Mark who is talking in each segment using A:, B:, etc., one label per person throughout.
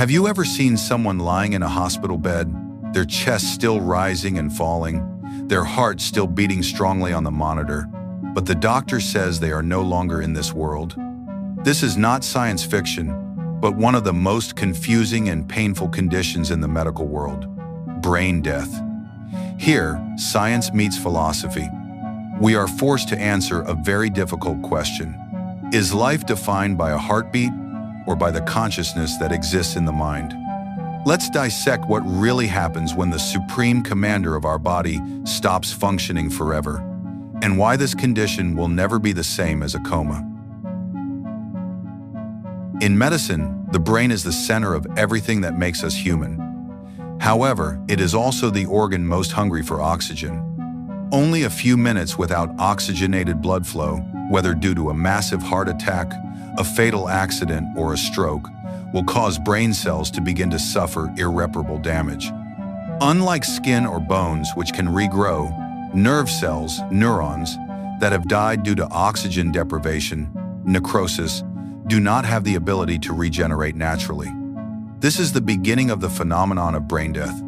A: Have you ever seen someone lying in a hospital bed, their chest still rising and falling, their heart still beating strongly on the monitor, but the doctor says they are no longer in this world? This is not science fiction, but one of the most confusing and painful conditions in the medical world: brain death. Here, science meets philosophy. We are forced to answer a very difficult question. Is life defined by a heartbeat or by the consciousness that exists in the mind? Let's dissect what really happens when the supreme commander of our body stops functioning forever, and why this condition will never be the same as a coma. In medicine, the brain is the center of everything that makes us human. However, it is also the organ most hungry for oxygen. Only a few minutes without oxygenated blood flow, whether due to a massive heart attack, a fatal accident, or a stroke, will cause brain cells to begin to suffer irreparable damage. Unlike skin or bones, which can regrow, nerve cells, neurons, that have died due to oxygen deprivation, necrosis, do not have the ability to regenerate naturally. This is the beginning of the phenomenon of brain death.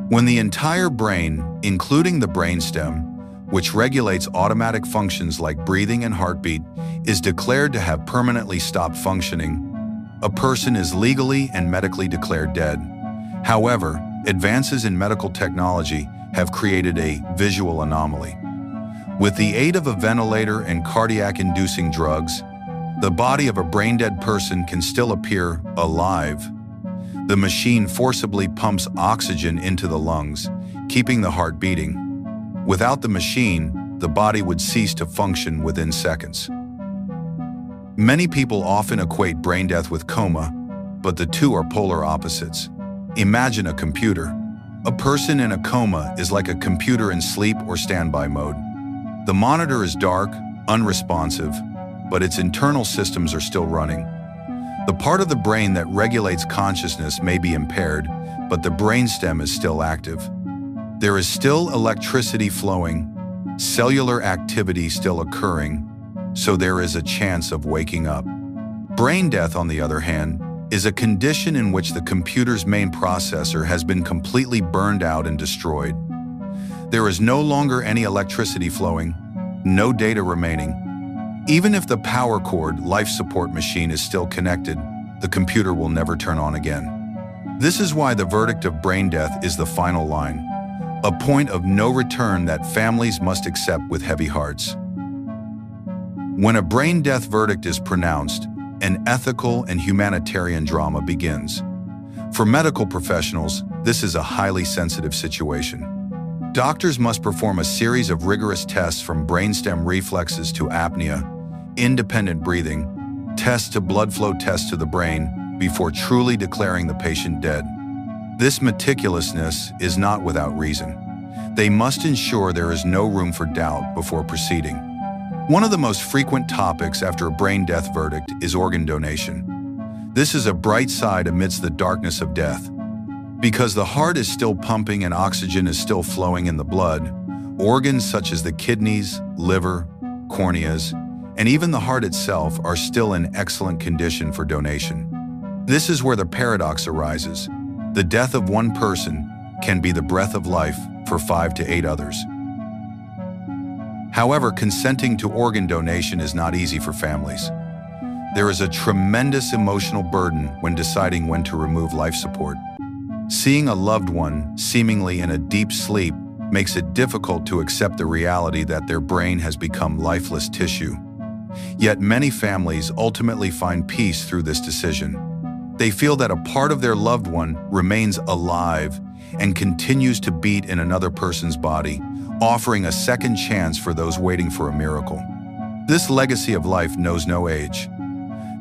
A: When the entire brain, including the brainstem, which regulates automatic functions like breathing and heartbeat, is declared to have permanently stopped functioning, a person is legally and medically declared dead. However, advances in medical technology have created a visual anomaly. With the aid of a ventilator and cardiac-inducing drugs, the body of a brain-dead person can still appear alive. The machine forcibly pumps oxygen into the lungs, keeping the heart beating. Without the machine, the body would cease to function within seconds. Many people often equate brain death with coma, but the two are polar opposites. Imagine a computer. A person in a coma is like a computer in sleep or standby mode. The monitor is dark, unresponsive, but its internal systems are still running. The part of the brain that regulates consciousness may be impaired, but the brainstem is still active. There is still electricity flowing, cellular activity still occurring, so there is a chance of waking up. Brain death, on the other hand, is a condition in which the computer's main processor has been completely burned out and destroyed. There is no longer any electricity flowing, no data remaining. Even if the power cord life support machine is still connected, the computer will never turn on again. This is why the verdict of brain death is the final line, a point of no return that families must accept with heavy hearts. When a brain death verdict is pronounced, an ethical and humanitarian drama begins. For medical professionals, this is a highly sensitive situation. Doctors must perform a series of rigorous tests, from brainstem reflexes to apnea, independent breathing, tests to blood flow tests to the brain, before truly declaring the patient dead. This meticulousness is not without reason. They must ensure there is no room for doubt before proceeding. One of the most frequent topics after a brain death verdict is organ donation. This is a bright side amidst the darkness of death. Because the heart is still pumping and oxygen is still flowing in the blood, organs such as the kidneys, liver, corneas, and even the heart itself are still in excellent condition for donation. This is where the paradox arises. The death of one person can be the breath of life for 5 to 8 others. However, consenting to organ donation is not easy for families. There is a tremendous emotional burden when deciding when to remove life support. Seeing a loved one seemingly in a deep sleep makes it difficult to accept the reality that their brain has become lifeless tissue. Yet many families ultimately find peace through this decision. They feel that a part of their loved one remains alive and continues to beat in another person's body, offering a second chance for those waiting for a miracle. This legacy of life knows no age.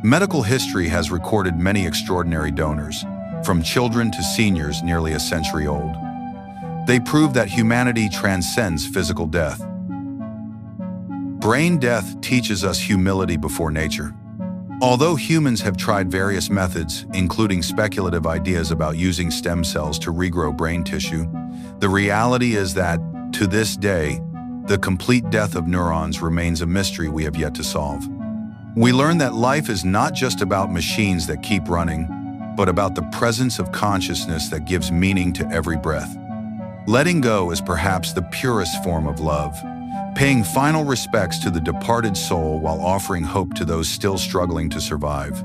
A: Medical history has recorded many extraordinary donors, from children to seniors nearly a century old. They prove that humanity transcends physical death. Brain death teaches us humility before nature. Although humans have tried various methods, including speculative ideas about using stem cells to regrow brain tissue, the reality is that, to this day, the complete death of neurons remains a mystery we have yet to solve. We learn that life is not just about machines that keep running, but about the presence of consciousness that gives meaning to every breath. Letting go is perhaps the purest form of love, paying final respects to the departed soul while offering hope to those still struggling to survive.